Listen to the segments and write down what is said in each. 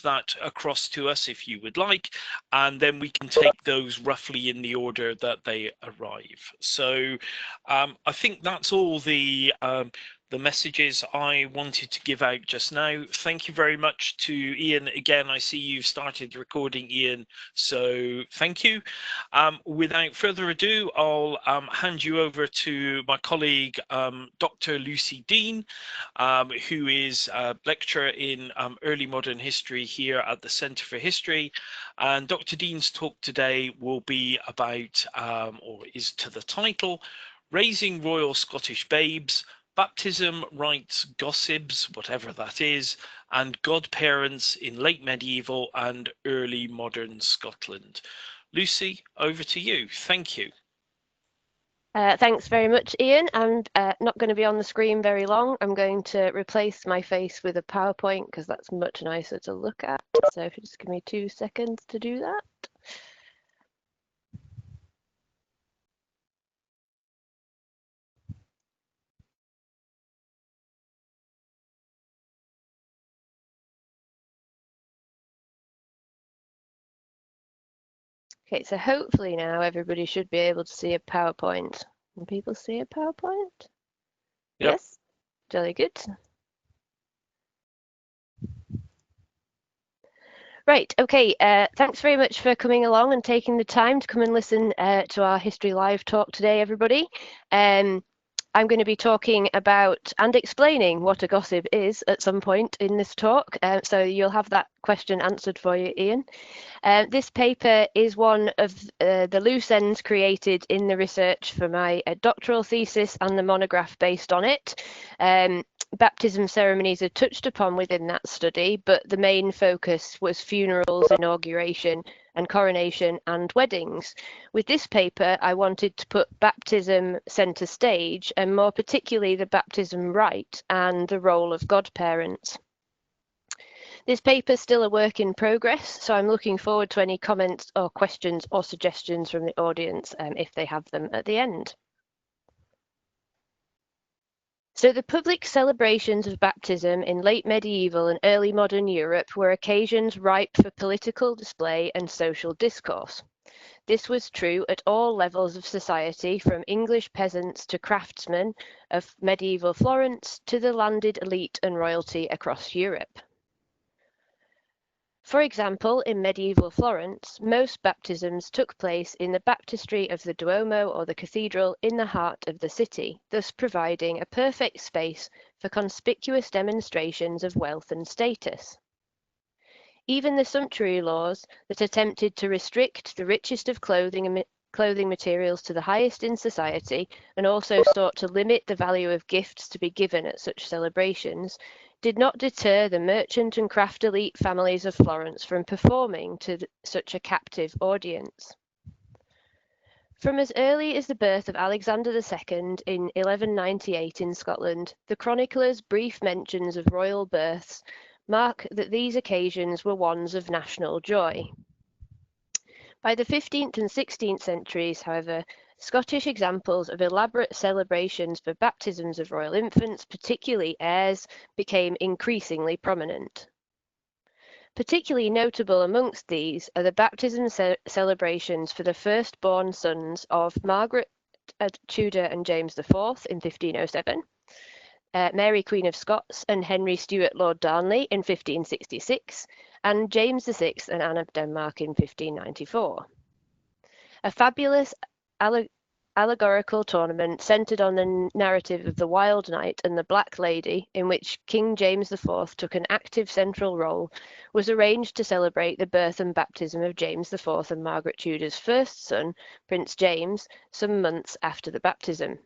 that across to us if you would like, and then we can take those roughly in the order that they arrive. So I think that's all the messages I wanted to give out just now. Thank you very much to Ian again. I see you've started recording, Ian, so thank you. Without further ado, I'll hand you over to my colleague, Dr. Lucy Dean, who is a lecturer in early modern history here at the Centre for History. And Dr. Dean's talk today will be about, or is to the title, Raising Royal Scottish Babes, Baptism, Rites, Gossibs, whatever that is, and Godparents in late medieval and early modern Scotland. Lucy, over to you. Thank you. Thanks very much, Ian. I'm not going to be on the screen very long. I'm going to replace my face with a PowerPoint because that's much nicer to look at. So if you just give me 2 seconds to do that. Okay, so hopefully now everybody should be able to see a PowerPoint. Can people see a PowerPoint? Yep. Yes, jolly good. Right, okay, thanks very much for coming along and taking the time to come and listen to our History Live talk today, everybody. I'm going to be talking about and explaining what a gossip is at some point in this talk, so you'll have that question answered for you, Ian. This paper is one of the loose ends created in the research for my doctoral thesis and the monograph based on it. Baptism ceremonies are touched upon within that study, but the main focus was funerals, inauguration, and coronation and weddings. With this paper, I wanted to put baptism centre stage, and more particularly the baptism rite and the role of godparents. This paper is still a work in progress, so I'm looking forward to any comments or questions or suggestions from the audience if they have them at the end. So the public celebrations of baptism in late medieval and early modern Europe were occasions ripe for political display and social discourse. This was true at all levels of society, from English peasants to craftsmen of medieval Florence to the landed elite and royalty across Europe. For example, in medieval Florence, most baptisms took place in the baptistry of the Duomo or the cathedral in the heart of the city, thus providing a perfect space for conspicuous demonstrations of wealth and status. Even the sumptuary laws that attempted to restrict the richest of clothing materials to the highest in society, and also sought to limit the value of gifts to be given at such celebrations, did not deter the merchant and craft elite families of Florence from performing to such a captive audience. From as early as the birth of Alexander II in 1198 in Scotland, the chronicler's brief mentions of royal births mark that these occasions were ones of national joy. By the 15th and 16th centuries, however, Scottish examples of elaborate celebrations for baptisms of royal infants, particularly heirs, became increasingly prominent. Particularly notable amongst these are the baptism celebrations for the firstborn sons of Margaret Tudor and James IV in 1507, Mary Queen of Scots and Henry Stuart Lord Darnley in 1566, and James VI and Anne of Denmark in 1594. A fabulous allegorical tournament centred on the narrative of the Wild Knight and the Black Lady, in which King James IV took an active central role, was arranged to celebrate the birth and baptism of James IV and Margaret Tudor's first son, Prince James, some months after the baptism.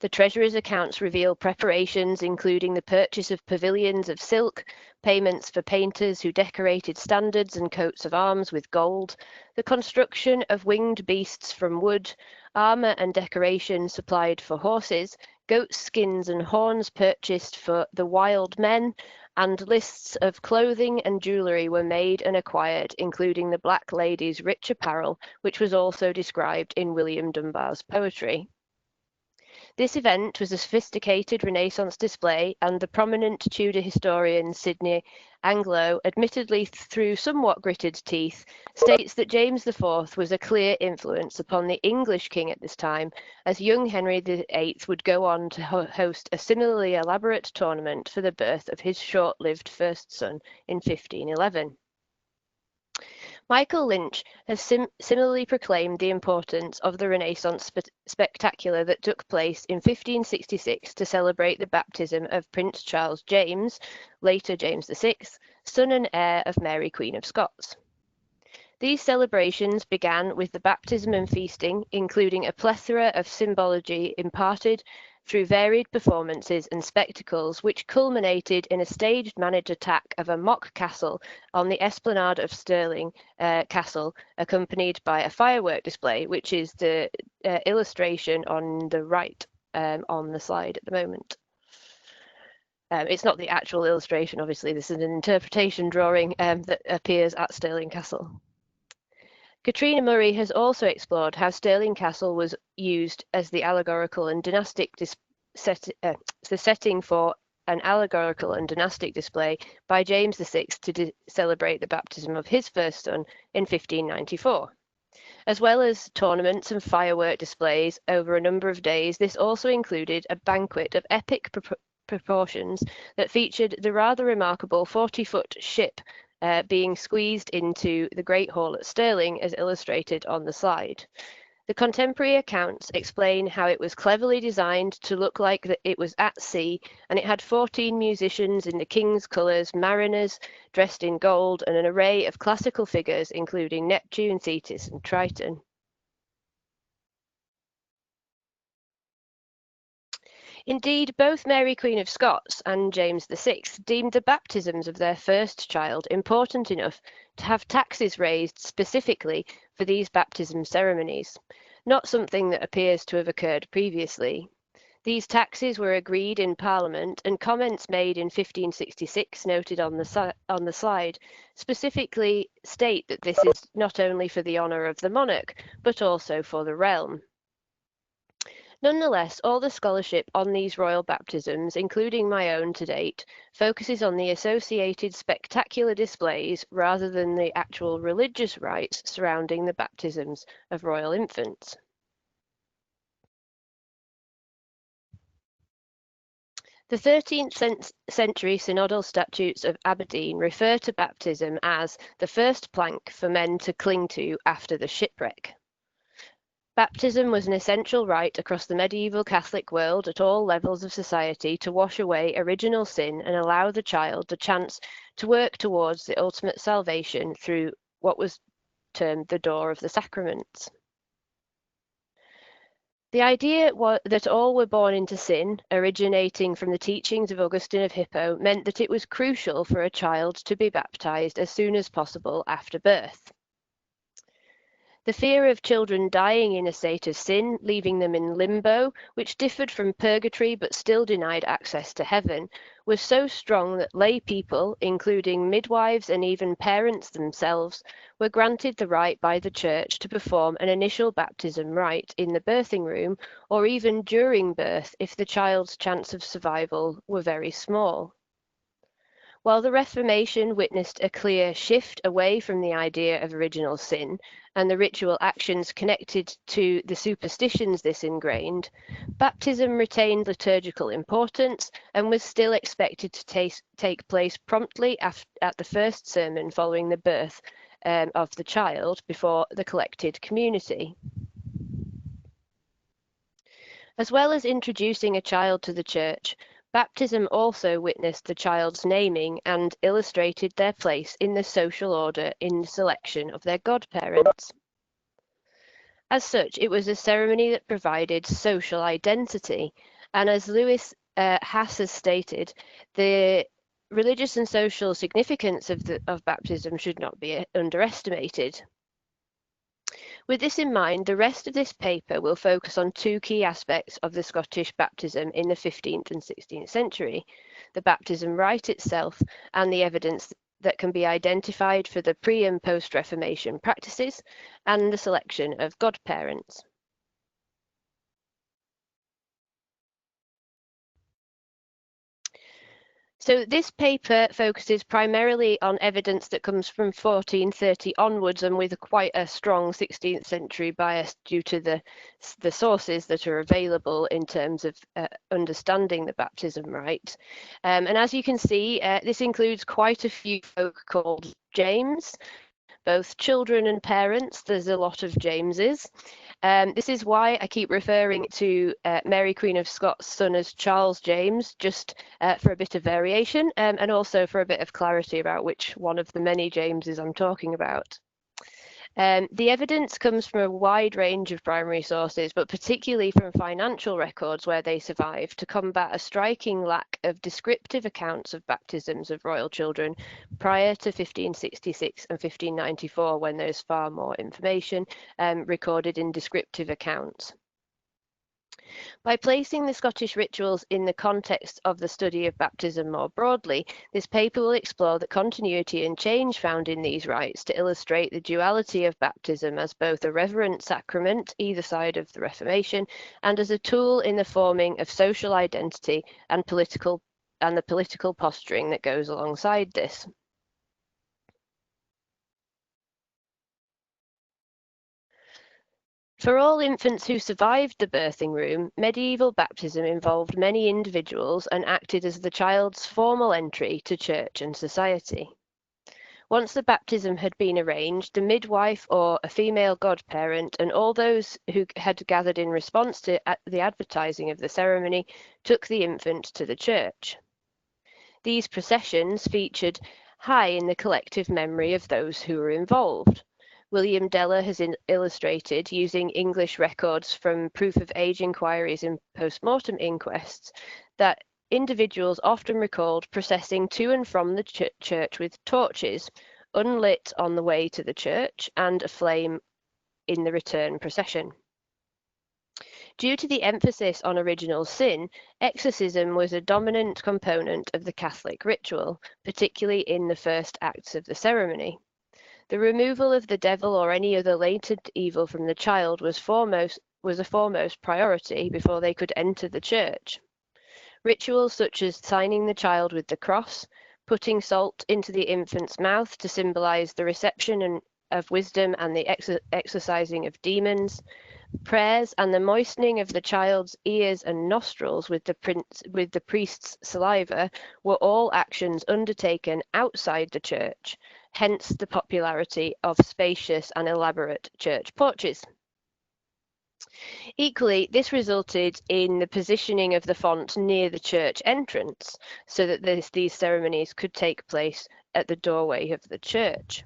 The treasurer's accounts reveal preparations including the purchase of pavilions of silk, payments for painters who decorated standards and coats of arms with gold, the construction of winged beasts from wood, armour and decoration supplied for horses, goat skins and horns purchased for the wild men, and lists of clothing and jewellery were made and acquired, including the Black Lady's rich apparel, which was also described in William Dunbar's poetry. This event was a sophisticated Renaissance display, and the prominent Tudor historian Sidney Anglo, admittedly through somewhat gritted teeth, states that James IV was a clear influence upon the English king at this time, as young Henry VIII would go on to host a similarly elaborate tournament for the birth of his short-lived first son in 1511. Michael Lynch has similarly proclaimed the importance of the Renaissance spectacular that took place in 1566 to celebrate the baptism of Prince Charles James, later James VI, son and heir of Mary Queen of Scots. These celebrations began with the baptism and feasting, including a plethora of symbology imparted through varied performances and spectacles, which culminated in a staged managed attack of a mock castle on the esplanade of Stirling Castle, accompanied by a firework display, which is the illustration on the right on the slide at the moment. It's not the actual illustration, obviously. This is an interpretation drawing that appears at Stirling Castle. Katrina Murray has also explored how Stirling Castle was used as the allegorical and dynastic the setting for an allegorical and dynastic display by James VI to celebrate the baptism of his first son in 1594. As well as tournaments and firework displays over a number of days, this also included a banquet of epic proportions that featured the rather remarkable 40-foot ship being squeezed into the Great Hall at Stirling, as illustrated on the slide. The contemporary accounts explain how it was cleverly designed to look like that it was at sea, and it had 14 musicians in the king's colours, mariners dressed in gold, and an array of classical figures including Neptune, Thetis, and Triton. Indeed, both Mary Queen of Scots and James VI deemed the baptisms of their first child important enough to have taxes raised specifically for these baptism ceremonies, not something that appears to have occurred previously. These taxes were agreed in Parliament, and comments made in 1566, noted on the slide, specifically state that this is not only for the honour of the monarch, but also for the realm. Nonetheless, all the scholarship on these royal baptisms, including my own to date, focuses on the associated spectacular displays rather than the actual religious rites surrounding the baptisms of royal infants. The 13th-century synodal statutes of Aberdeen refer to baptism as the first plank for men to cling to after the shipwreck. Baptism was an essential rite across the medieval Catholic world at all levels of society to wash away original sin and allow the child the chance to work towards the ultimate salvation through what was termed the door of the sacraments. The idea that all were born into sin, originating from the teachings of Augustine of Hippo, meant that it was crucial for a child to be baptized as soon as possible after birth. The fear of children dying in a state of sin, leaving them in limbo, which differed from purgatory but still denied access to heaven, was so strong that lay people, including midwives and even parents themselves, were granted the right by the church to perform an initial baptism rite in the birthing room, or even during birth if the child's chance of survival were very small. While the Reformation witnessed a clear shift away from the idea of original sin and the ritual actions connected to the superstitions this ingrained, baptism retained liturgical importance and was still expected to take place promptly at the first sermon following the birth of the child before the collected community. As well as introducing a child to the church, baptism also witnessed the child's naming and illustrated their place in the social order in the selection of their godparents. As such, it was a ceremony that provided social identity, and as Lewis Hass has stated, the religious and social significance of baptism should not be underestimated. With this in mind, the rest of this paper will focus on two key aspects of the Scottish baptism in the 15th and 16th century, the baptism rite itself and the evidence that can be identified for the pre- and post-Reformation practices, and the selection of godparents. So this paper focuses primarily on evidence that comes from 1430 onwards, and with quite a strong 16th century bias due to the sources that are available in terms of understanding the baptism rite. And as you can see, this includes quite a few folk called James, both children and parents. There's a lot of Jameses. This is why I keep referring to Mary Queen of Scots' son as Charles James, just for a bit of variation, and also for a bit of clarity about which one of the many Jameses I'm talking about. The evidence comes from a wide range of primary sources, but particularly from financial records where they survive, to combat a striking lack of descriptive accounts of baptisms of royal children prior to 1566 and 1594, when there's far more information recorded in descriptive accounts. By placing the Scottish rituals in the context of the study of baptism more broadly, this paper will explore the continuity and change found in these rites to illustrate the duality of baptism as both a reverent sacrament, either side of the Reformation, and as a tool in the forming of social identity and the political posturing that goes alongside this. For all infants who survived the birthing room, medieval baptism involved many individuals and acted as the child's formal entry to church and society. Once the baptism had been arranged, the midwife or a female godparent and all those who had gathered in response to the advertising of the ceremony took the infant to the church. These processions featured high in the collective memory of those who were involved. William Deller has illustrated, using English records from proof of age inquiries and post-mortem inquests, that individuals often recalled processing to and from the church with torches, unlit on the way to the church, and a flame in the return procession. Due to the emphasis on original sin, exorcism was a dominant component of the Catholic ritual, particularly in the first acts of the ceremony. The removal of the devil or any other latent evil from the child was a foremost priority before they could enter the church. Rituals such as signing the child with the cross, putting salt into the infant's mouth to symbolize the reception of wisdom and the exorcising of demons, prayers and the moistening of the child's ears and nostrils with the priest's saliva were all actions undertaken outside the church, hence the popularity of spacious and elaborate church porches. Equally, this resulted in the positioning of the font near the church entrance, so that these ceremonies could take place at the doorway of the church.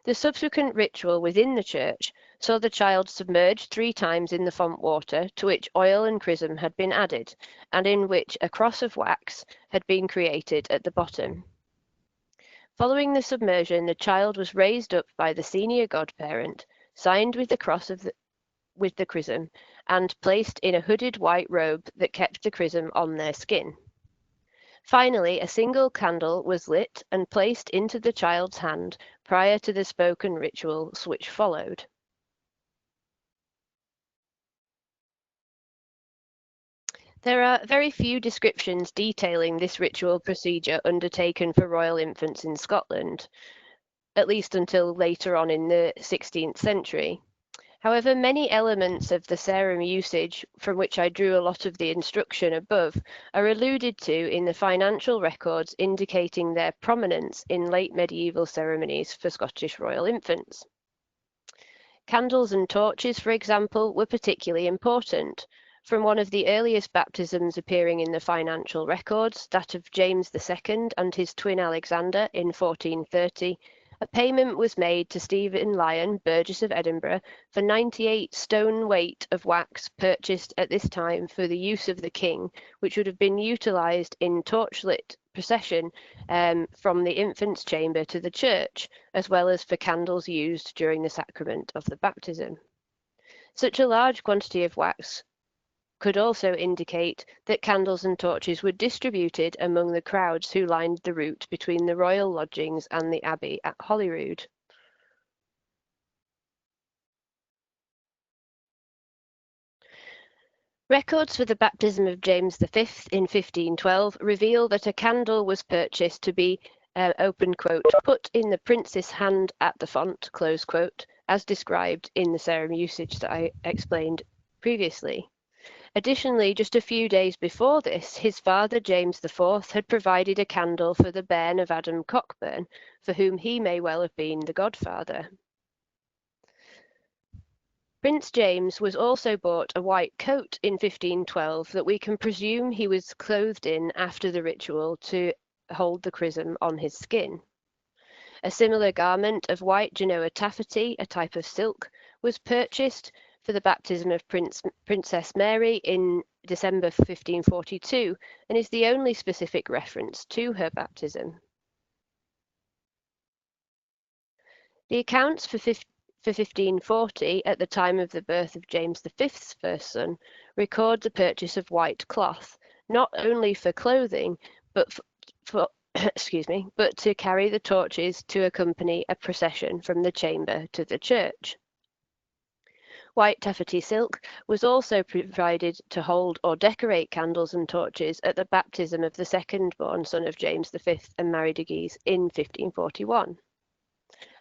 The subsequent ritual within the church saw the child submerged 3 times in the font water, to which oil and chrism had been added, and in which a cross of wax had been created at the bottom. Following the submersion, the child was raised up by the senior godparent, signed with the cross with the chrism, and placed in a hooded white robe that kept the chrism on their skin. Finally, a single candle was lit and placed into the child's hand prior to the spoken rituals which followed. There are very few descriptions detailing this ritual procedure undertaken for royal infants in Scotland, at least until later on in the 16th century. However, many elements of the serum usage, from which I drew a lot of the instruction above, are alluded to in the financial records indicating their prominence in late medieval ceremonies for Scottish royal infants. Candles and torches, for example, were particularly important. From one of the earliest baptisms appearing in the financial records, that of James II and his twin Alexander in 1430, a payment was made to Stephen Lyon, Burgess of Edinburgh, for 98 stone weight of wax purchased at this time for the use of the king, which would have been utilised in torchlit procession from the infant's chamber to the church, as well as for candles used during the sacrament of the baptism. Such a large quantity of wax could also indicate that candles and torches were distributed among the crowds who lined the route between the royal lodgings and the abbey at Holyrood. Records for the baptism of James V in 1512 reveal that a candle was purchased to be, open quote, put in the prince's hand at the font, close quote, as described in the ceremony usage that I explained previously. Additionally, just a few days before this, his father James IV had provided a candle for the bairn of Adam Cockburn, for whom he may well have been the godfather. Prince James was also bought a white coat in 1512 that we can presume he was clothed in after the ritual to hold the chrism on his skin. A similar garment of white Genoa taffety, a type of silk, was purchased for the baptism of Princess Mary in December 1542 and is the only specific reference to her baptism. The accounts for 1540, at the time of the birth of James V's first son, record the purchase of white cloth, not only for clothing, but for but to carry the torches to accompany a procession from the chamber to the church. White taffety silk was also provided to hold or decorate candles and torches at the baptism of the second-born son of James V and Mary de Guise in 1541.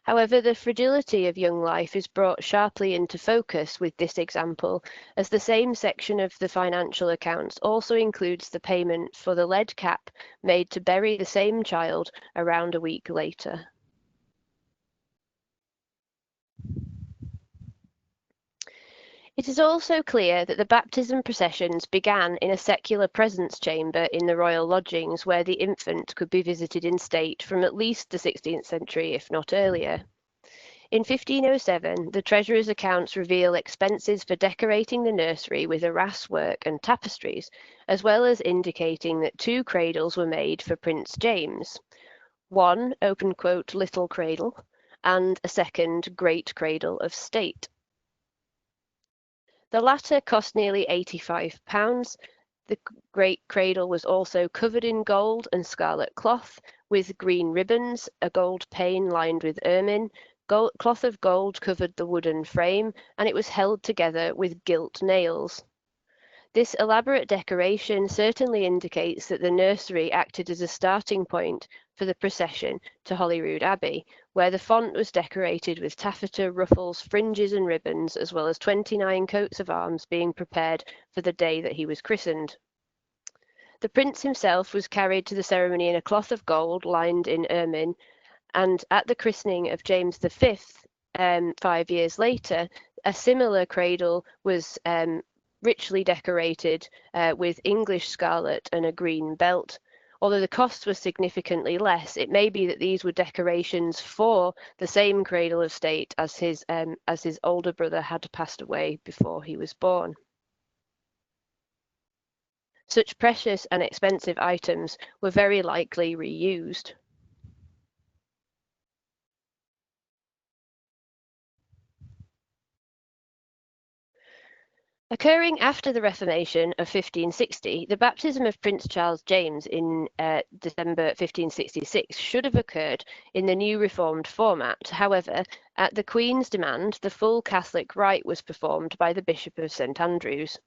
However, the fragility of young life is brought sharply into focus with this example, as the same section of the financial accounts also includes the payment for the lead cap made to bury the same child around a week later. It is also clear that the baptism processions began in a secular presence chamber in the royal lodgings where the infant could be visited in state from at least the 16th century, if not earlier. In 1507, the treasurer's accounts reveal expenses for decorating the nursery with arras work and tapestries, as well as indicating that 2 cradles were made for Prince James. One, open quote, little cradle, and a second, great cradle of state. The latter cost nearly £85. The great cradle was also covered in gold and scarlet cloth, with green ribbons, a gold pane lined with ermine, cloth of gold covered the wooden frame, and it was held together with gilt nails. This elaborate decoration certainly indicates that the nursery acted as a starting point for the procession to Holyrood Abbey, where the font was decorated with taffeta, ruffles, fringes and ribbons, as well as 29 coats of arms being prepared for the day that he was christened. The prince himself was carried to the ceremony in a cloth of gold lined in ermine, and at the christening of James V, 5 years later, a similar cradle was richly decorated with English scarlet and a green belt. Although the cost was significantly less, it may be that these were decorations for the same cradle of state as his older brother had passed away before he was born. Such precious and expensive items were very likely reused. Occurring after the Reformation of 1560, the baptism of Prince Charles James in December 1566 should have occurred in the new reformed format. However, at the Queen's demand, the full Catholic rite was performed by the Bishop of St Andrews.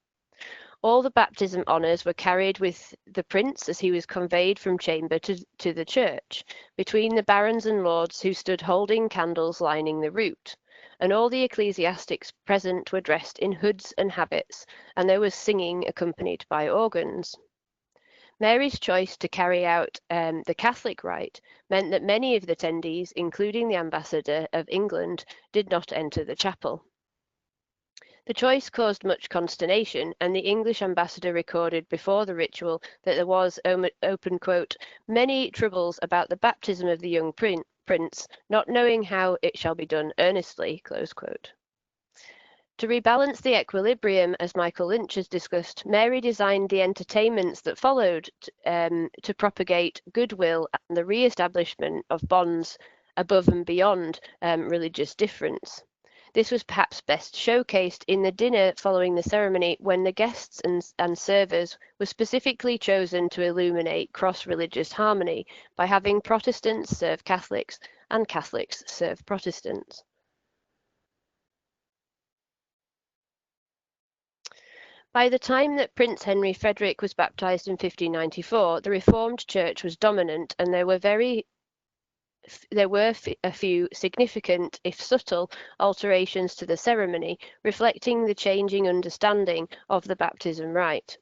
All the baptism honours were carried with the prince as he was conveyed from chamber to the church, between the barons and lords who stood holding candles lining the route. And all the ecclesiastics present were dressed in hoods and habits, and there was singing accompanied by organs. Mary's choice to carry out the Catholic rite meant that many of the attendees, including the ambassador of England, did not enter the chapel. The choice caused much consternation, and the English ambassador recorded before the ritual that there was, open quote, many troubles about the baptism of the young prince, not knowing how it shall be done earnestly, close quote. To rebalance the equilibrium, as Michael Lynch has discussed, Mary designed the entertainments that followed to propagate goodwill and the re-establishment of bonds above and beyond religious difference. This was perhaps best showcased in the dinner following the ceremony, when the guests and servers were specifically chosen to illuminate cross-religious harmony by having Protestants serve Catholics and Catholics serve Protestants. By the time that Prince Henry Frederick was baptized in 1594, the Reformed Church was dominant, and there were a few significant, if subtle, alterations to the ceremony, reflecting the changing understanding of the baptism rite.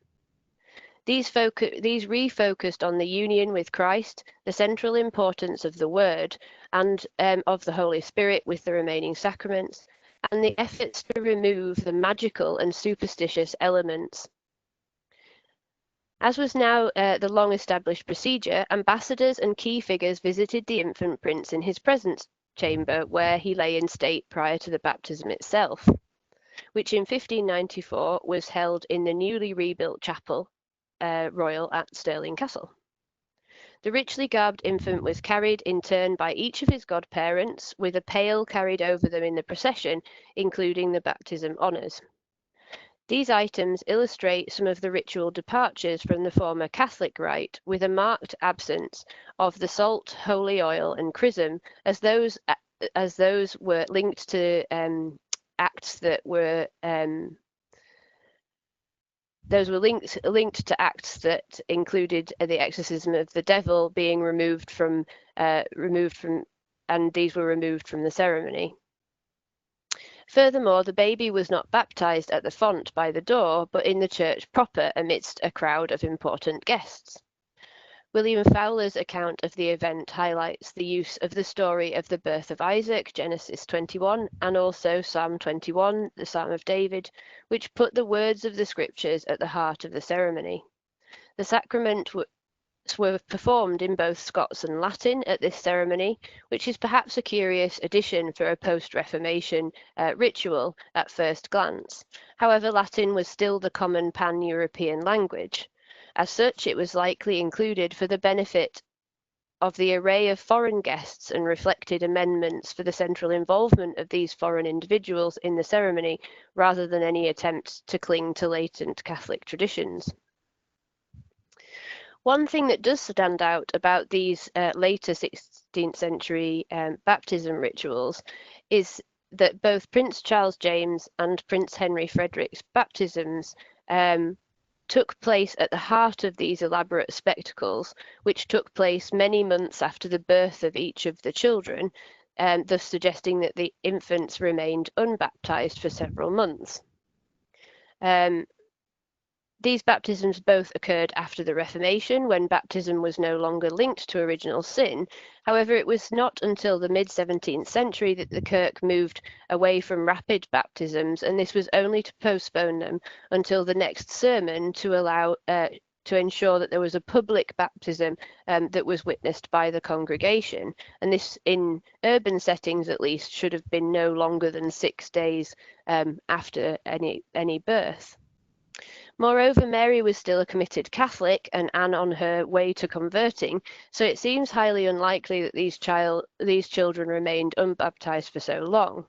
These refocused on the union with Christ, the central importance of the Word and of the Holy Spirit with the remaining sacraments, and the efforts to remove the magical and superstitious elements. As was now the long-established procedure, ambassadors and key figures visited the infant prince in his presence chamber, where he lay in state prior to the baptism itself, which in 1594 was held in the newly rebuilt chapel royal at Stirling Castle. The richly garbed infant was carried in turn by each of his godparents, with a pail carried over them in the procession, including the baptism honours. These items illustrate some of the ritual departures from the former Catholic rite, with a marked absence of the salt, holy oil, and chrism, as those were linked to acts that were linked to acts that included the exorcism of the devil being removed from, and these were removed from the ceremony. Furthermore, the baby was not baptized at the font by the door, but in the church proper amidst a crowd of important guests. William Fowler's account of the event highlights the use of the story of the birth of Isaac, Genesis 21, and also Psalm 21, the Psalm of David, which put the words of the scriptures at the heart of the ceremony. The sacrament were performed in both Scots and Latin at this ceremony, which is perhaps a curious addition for a post-Reformation ritual at first glance. However, Latin was still the common pan-European language. As such, it was likely included for the benefit of the array of foreign guests and reflected amendments for the central involvement of these foreign individuals in the ceremony, rather than any attempt to cling to latent Catholic traditions. One thing that does stand out about these later 16th century baptism rituals is that both Prince Charles James and Prince Henry Frederick's baptisms took place at the heart of these elaborate spectacles, which took place many months after the birth of each of the children, thus suggesting that the infants remained unbaptized for several months. These baptisms both occurred after the Reformation, when baptism was no longer linked to original sin. However, it was not until the mid-17th century that the Kirk moved away from rapid baptisms, and this was only to postpone them until the next sermon to allow to ensure that there was a public baptism that was witnessed by the congregation. And this, in urban settings at least, should have been no longer than 6 days after any birth. Moreover, Mary was still a committed Catholic and Anne on her way to converting, so it seems highly unlikely that these children remained unbaptized for so long.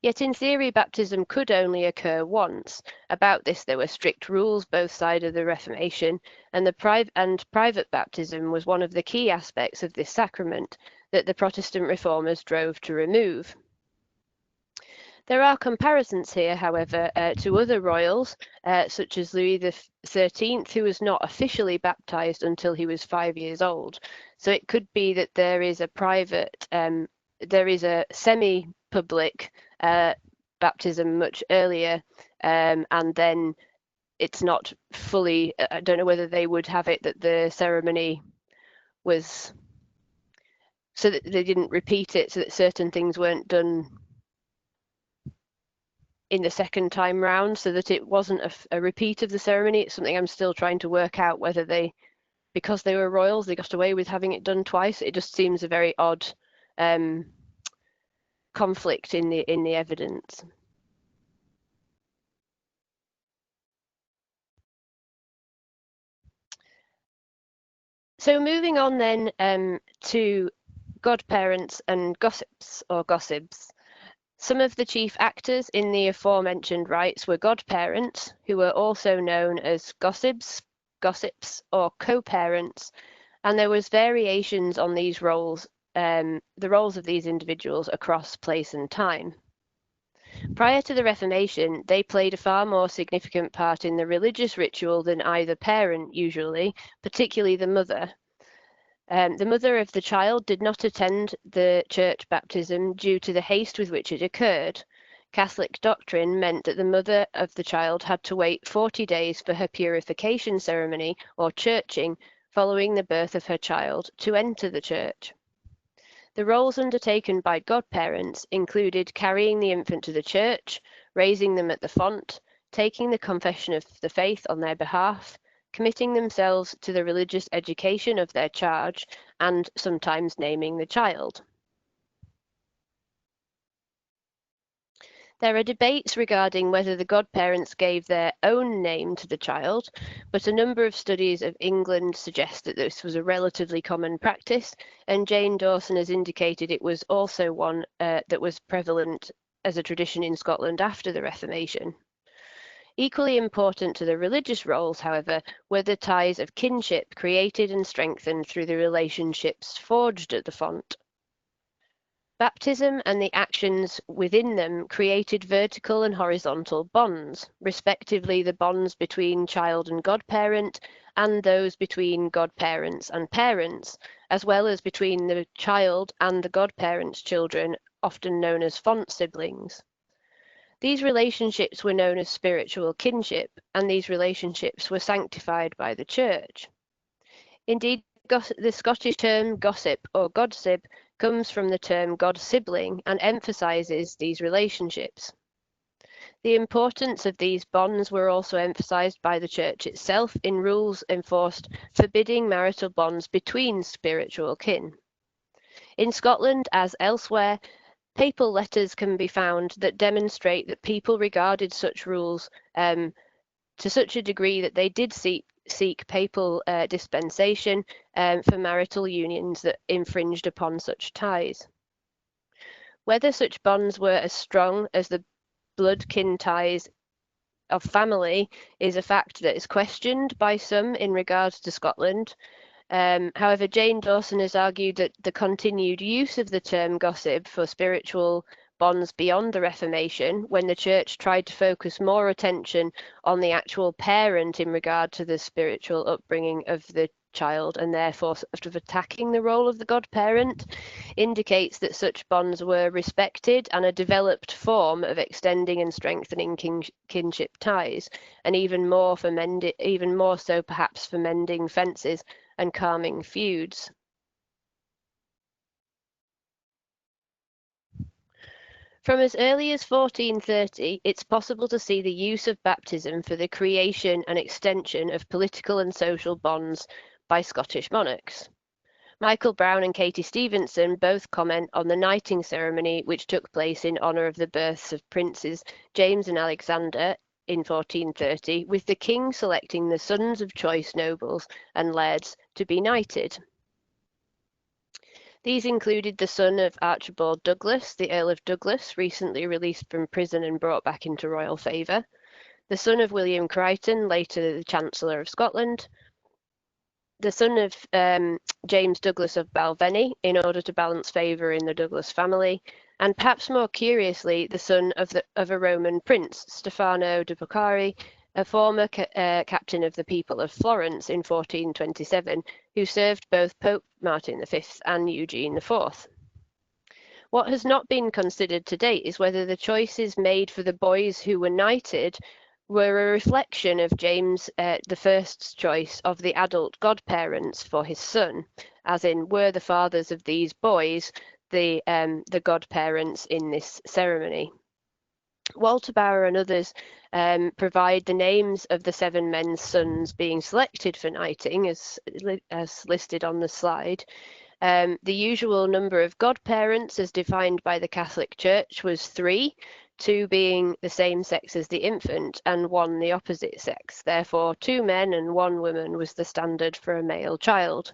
Yet in theory, baptism could only occur once. About this there were strict rules both sides of the Reformation, and private baptism was one of the key aspects of this sacrament that the Protestant reformers drove to remove. There are comparisons here, however, to other royals, such as Louis XIII, who was not officially baptized until he was 5 years old. So it could be that there is a semi-public baptism much earlier, and then it's not fully. I don't know whether they would have it that the ceremony was so that they didn't repeat it, so that certain things weren't done in the second time round, so that it wasn't a repeat of the ceremony. It's something I'm still trying to work out, whether because they were royals, they got away with having it done twice. It just seems a very odd conflict in the evidence. So moving on then to godparents and gossips or gossibs. Some of the chief actors in the aforementioned rites were godparents, who were also known as gossips, or co-parents, and there was variations on these roles, the roles of these individuals across place and time. Prior to the Reformation, they played a far more significant part in the religious ritual than either parent, usually, particularly the mother. The mother of the child did not attend the church baptism due to the haste with which it occurred. Catholic doctrine meant that the mother of the child had to wait 40 days for her purification ceremony, or churching, following the birth of her child, to enter the church. The roles undertaken by godparents included carrying the infant to the church, raising them at the font, taking the confession of the faith on their behalf, committing themselves to the religious education of their charge, and sometimes naming the child. There are debates regarding whether the godparents gave their own name to the child, but a number of studies of England suggest that this was a relatively common practice, and Jane Dawson has indicated it was also one that was prevalent as a tradition in Scotland after the Reformation. Equally important to the religious roles, however, were the ties of kinship created and strengthened through the relationships forged at the font. Baptism and the actions within them created vertical and horizontal bonds, respectively the bonds between child and godparent, and those between godparents and parents, as well as between the child and the godparents' children, often known as font siblings. These relationships were known as spiritual kinship, and these relationships were sanctified by the Church. Indeed, the Scottish term gossip or godsib comes from the term god-sibling and emphasises these relationships. The importance of these bonds were also emphasised by the Church itself in rules enforced forbidding marital bonds between spiritual kin. In Scotland, as elsewhere, papal letters can be found that demonstrate that people regarded such rules to such a degree that they did seek papal dispensation for marital unions that infringed upon such ties. Whether such bonds were as strong as the blood kin ties of family is a fact that is questioned by some in regards to Scotland. However, Jane Dawson has argued that the continued use of the term gossip for spiritual bonds beyond the Reformation, when the Church tried to focus more attention on the actual parent in regard to the spiritual upbringing of the child, and therefore sort of attacking the role of the godparent, indicates that such bonds were respected and a developed form of extending and strengthening kinship ties, and even more so perhaps for mending fences and calming feuds. From as early as 1430, it's possible to see the use of baptism for the creation and extension of political and social bonds by Scottish monarchs. Michael Brown and Katie Stevenson both comment on the knighting ceremony which took place in honour of the births of Princes James and Alexander in 1430, with the king selecting the sons of choice nobles and lairds to be knighted. These included the son of Archibald Douglas, the Earl of Douglas, recently released from prison and brought back into royal favour, the son of William Crichton, later the Chancellor of Scotland, the son of James Douglas of Balvenie, in order to balance favour in the Douglas family, and perhaps more curiously, the son of a Roman prince, Stefano de Boccari, a former captain of the people of Florence in 1427, who served both Pope Martin V and Eugene IV. What has not been considered to date is whether the choices made for the boys who were knighted were a reflection of James I's choice of the adult godparents for his son, as in, were the fathers of these boys the godparents in this ceremony. Walter Bauer and others provide the names of the 7 men's sons being selected for knighting, as listed on the slide. The usual number of godparents, as defined by the Catholic Church, was 3, 2 being the same sex as the infant and 1 the opposite sex. Therefore, 2 men and 1 woman was the standard for a male child.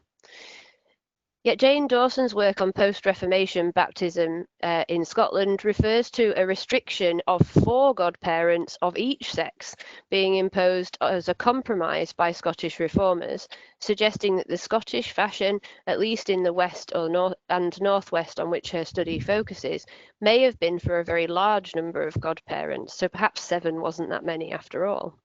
Yet Jane Dawson's work on post-Reformation baptism in Scotland refers to a restriction of 4 godparents of each sex being imposed as a compromise by Scottish reformers, suggesting that the Scottish fashion, at least in the west or northwest on which her study focuses, may have been for a very large number of godparents, so perhaps 7 wasn't that many after all.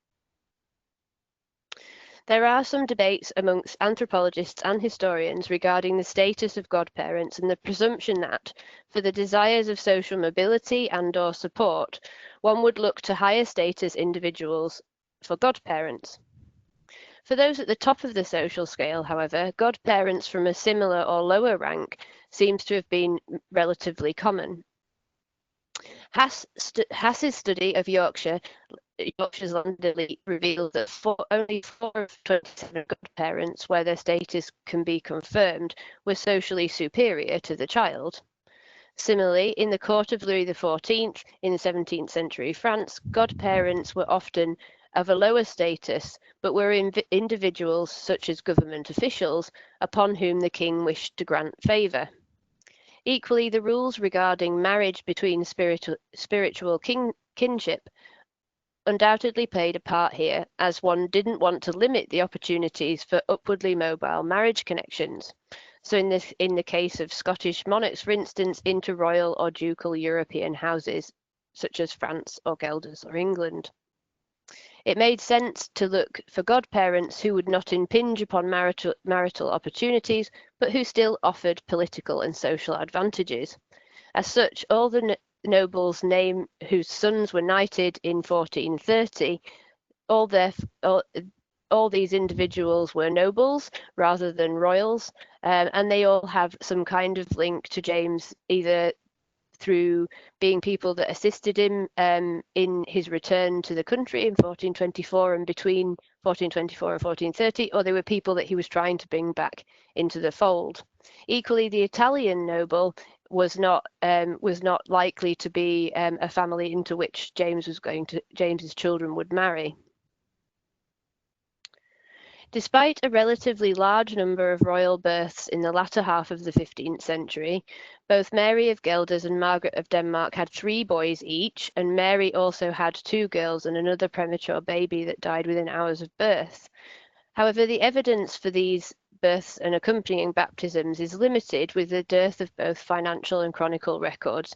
There are some debates amongst anthropologists and historians regarding the status of godparents and the presumption that, for the desires of social mobility and/or support, one would look to higher status individuals for godparents. For those at the top of the social scale, however, godparents from a similar or lower rank seems to have been relatively common. Hass's study of Yorkshire's landed elite revealed that only 4 of 27 godparents, where their status can be confirmed, were socially superior to the child. Similarly, in the court of Louis XIV in 17th-century France, godparents were often of a lower status, but were individuals such as government officials upon whom the king wished to grant favour. Equally, the rules regarding marriage between spiritual kinship undoubtedly played a part here, as one didn't want to limit the opportunities for upwardly mobile marriage connections. So in the case of Scottish monarchs, for instance, into royal or ducal European houses, such as France or Gelders or England. It made sense to look for godparents who would not impinge upon marital opportunities, but who still offered political and social advantages. As such, all the nobles named whose sons were knighted in 1430, all these individuals were nobles rather than royals, and they all have some kind of link to James, either through being people that assisted him in his return to the country in 1424 and between 1424 and 1430, or they were people that he was trying to bring back into the fold. Equally, the Italian noble was not likely to be a family into which James's children would marry. Despite a relatively large number of royal births in the latter half of the 15th century, both Mary of Gelders and Margaret of Denmark had 3 boys each, and Mary also had 2 girls and another premature baby that died within hours of birth. However, the evidence for these births and accompanying baptisms is limited, with the dearth of both financial and chronicle records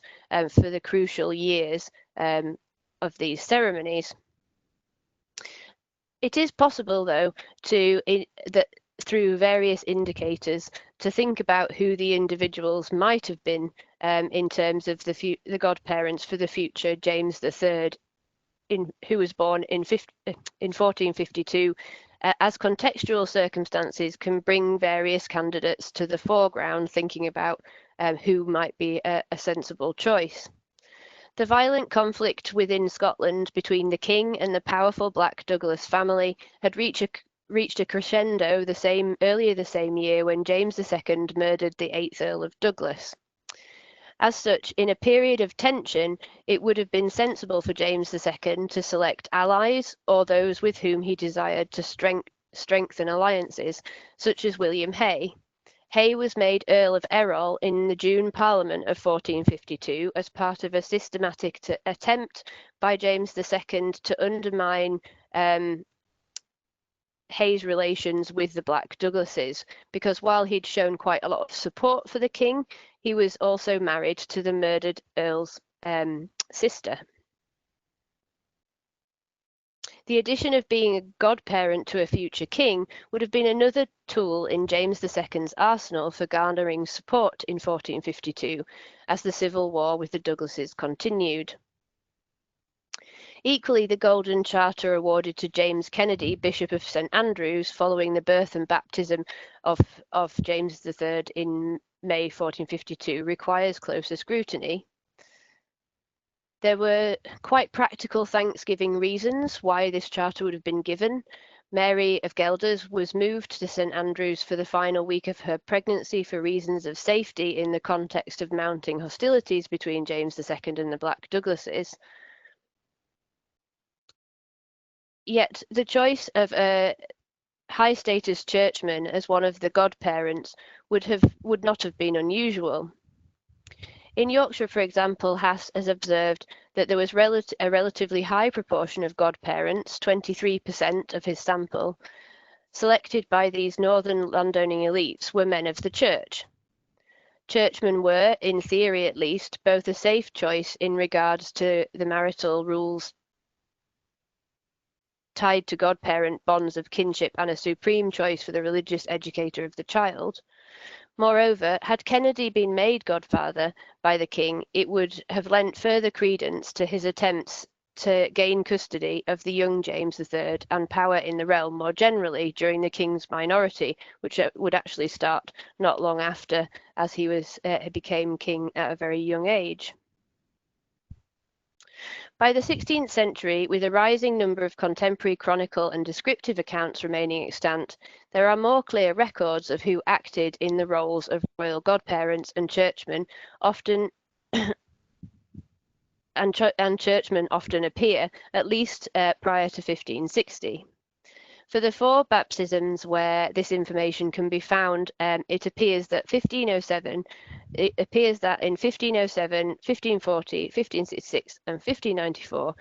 for the crucial years of these ceremonies. It is possible, though, that through various indicators, to think about who the individuals might have been in terms of the godparents for the future James III, who was born in 1452, as contextual circumstances can bring various candidates to the foreground, thinking about who might be a sensible choice. The violent conflict within Scotland between the king and the powerful Black Douglas family had reached a crescendo earlier the same year when James II murdered the 8th Earl of Douglas. As such, in a period of tension, it would have been sensible for James II to select allies or those with whom he desired to strengthen alliances, such as William Hay. Hay was made Earl of Errol in the June Parliament of 1452 as part of a systematic attempt by James II to undermine Hay's relations with the Black Douglases, because while he'd shown quite a lot of support for the king, he was also married to the murdered Earl's sister. The addition of being a godparent to a future king would have been another tool in James II's arsenal for garnering support in 1452, as the civil war with the Douglases continued. Equally, the Golden Charter awarded to James Kennedy, Bishop of St Andrews, following the birth and baptism of James III in May 1452, requires closer scrutiny. There were quite practical Thanksgiving reasons why this charter would have been given. Mary of Gelders was moved to St Andrews for the final week of her pregnancy for reasons of safety in the context of mounting hostilities between James II and the Black Douglases. Yet the choice of a high-status churchman as one of the godparents would not have been unusual. In Yorkshire, for example, Hass has observed that there was a relatively high proportion of godparents, 23% of his sample, selected by these northern landowning elites were men of the church. Churchmen were, in theory at least, both a safe choice in regards to the marital rules tied to godparent bonds of kinship and a supreme choice for the religious educator of the child. Moreover, had Kennedy been made godfather by the king, it would have lent further credence to his attempts to gain custody of the young James III and power in the realm more generally during the king's minority, which would actually start not long after, as he became king at a very young age. By the 16th century, with a rising number of contemporary chronicle and descriptive accounts remaining extant, there are more clear records of who acted in the roles of royal godparents and churchmen, often and churchmen often appear, at least prior to 1560. For the 4 baptisms where this information can be found, it appears that in 1507, 1540, 1566, and 1594,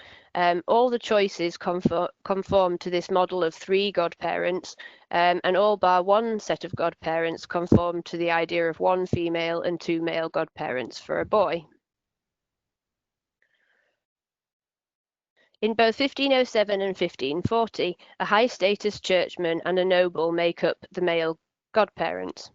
all the choices conform to this model of 3 godparents, and all bar one set of godparents conform to the idea of 1 female and 2 male godparents for a boy. In both 1507 and 1540, a high-status churchman and a noble make up the male godparents.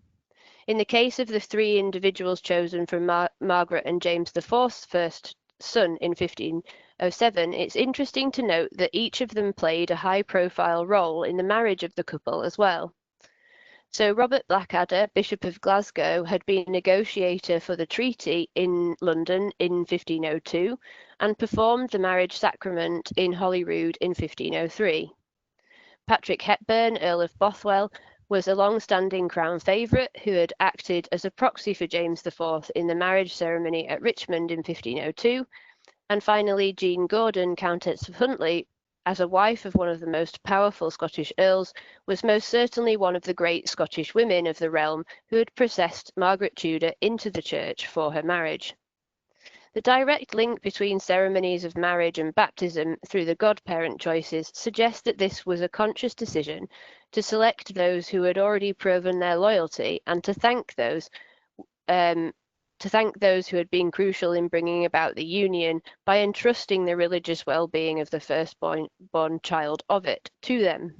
In the case of the 3 individuals chosen from Margaret and James IV's first son in 1507, it's interesting to note that each of them played a high-profile role in the marriage of the couple as well. So Robert Blackadder, Bishop of Glasgow, had been negotiator for the treaty in London in 1502 and performed the marriage sacrament in Holyrood in 1503. Patrick Hepburn, Earl of Bothwell, was a long-standing Crown favourite who had acted as a proxy for James IV in the marriage ceremony at Richmond in 1502, and finally Jean Gordon, Countess of Huntly, as a wife of one of the most powerful Scottish earls, was most certainly one of the great Scottish women of the realm who had processed Margaret Tudor into the church for her marriage. The direct link between ceremonies of marriage and baptism through the godparent choices suggests that this was a conscious decision to select those who had already proven their loyalty and to thank those who had been crucial in bringing about the union by entrusting the religious well-being of the firstborn child of it to them.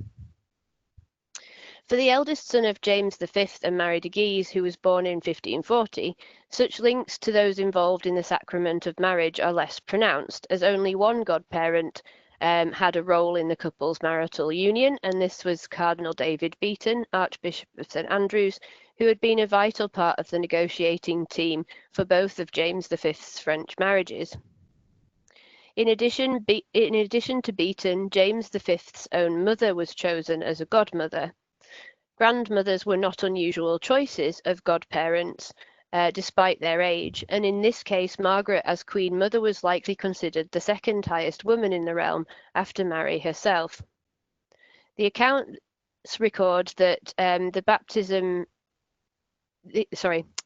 For the eldest son of James V and Mary de Guise, who was born in 1540, such links to those involved in the sacrament of marriage are less pronounced, as only one godparent had a role in the couple's marital union, and this was Cardinal David Beaton, Archbishop of St Andrews, who had been a vital part of the negotiating team for both of James V's French marriages. In addition to Beaton, James V's own mother was chosen as a godmother. Grandmothers were not unusual choices of godparents, despite their age, and in this case Margaret as Queen Mother was likely considered the second highest woman in the realm after Mary herself. The accounts record that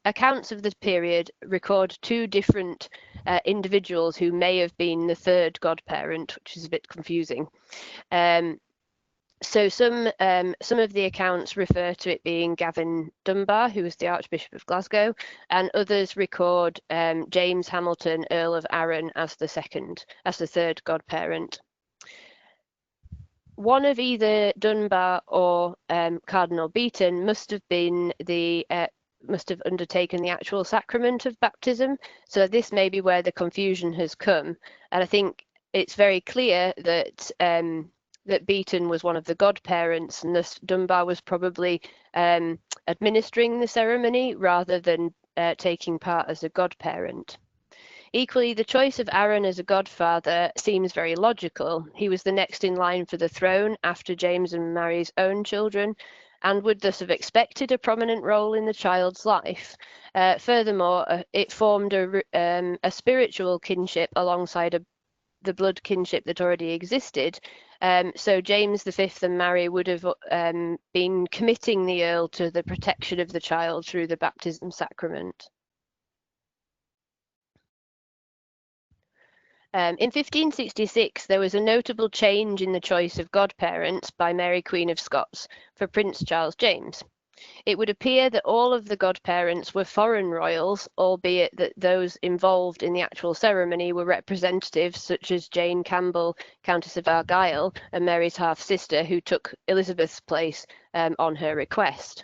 accounts of the period record 2 different individuals who may have been the third godparent, which is a bit confusing. So some of the accounts refer to it being Gavin Dunbar, who was the Archbishop of Glasgow, and others record James Hamilton, Earl of Arran, as the third godparent. One of either Dunbar or Cardinal Beaton must have undertaken the actual sacrament of baptism. So this may be where the confusion has come, and I think it's very clear that that Beaton was one of the godparents, and thus Dunbar was probably administering the ceremony rather than taking part as a godparent. Equally, the choice of Arran as a godfather seems very logical. He was the next in line for the throne after James and Mary's own children, and would thus have expected a prominent role in the child's life. Furthermore, it formed a spiritual kinship alongside the blood kinship that already existed. So James V and Mary would have been committing the Earl to the protection of the child through the baptism sacrament. In 1566, there was a notable change in the choice of godparents by Mary Queen of Scots for Prince Charles James. It would appear that all of the godparents were foreign royals, albeit that those involved in the actual ceremony were representatives such as Jane Campbell, Countess of Argyll, and Mary's half-sister, who took Elizabeth's place on her request.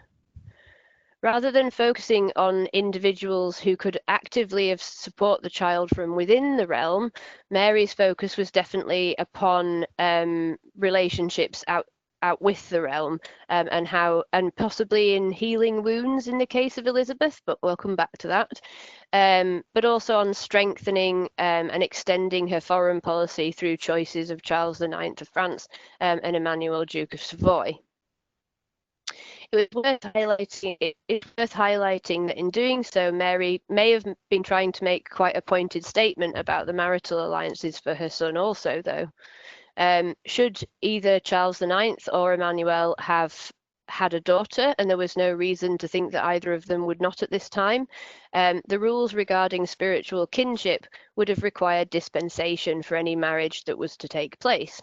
Rather than focusing on individuals who could actively support the child from within the realm, Mary's focus was definitely upon relationships out with the realm, and possibly in healing wounds in the case of Elizabeth, but we'll come back to that. But also on strengthening and extending her foreign policy through choices of Charles IX of France and Emmanuel, Duke of Savoy. It's worth highlighting that in doing so, Mary may have been trying to make quite a pointed statement about the marital alliances for her son also, though. Should either Charles IX or Emmanuel have had a daughter, and there was no reason to think that either of them would not at this time, the rules regarding spiritual kinship would have required dispensation for any marriage that was to take place.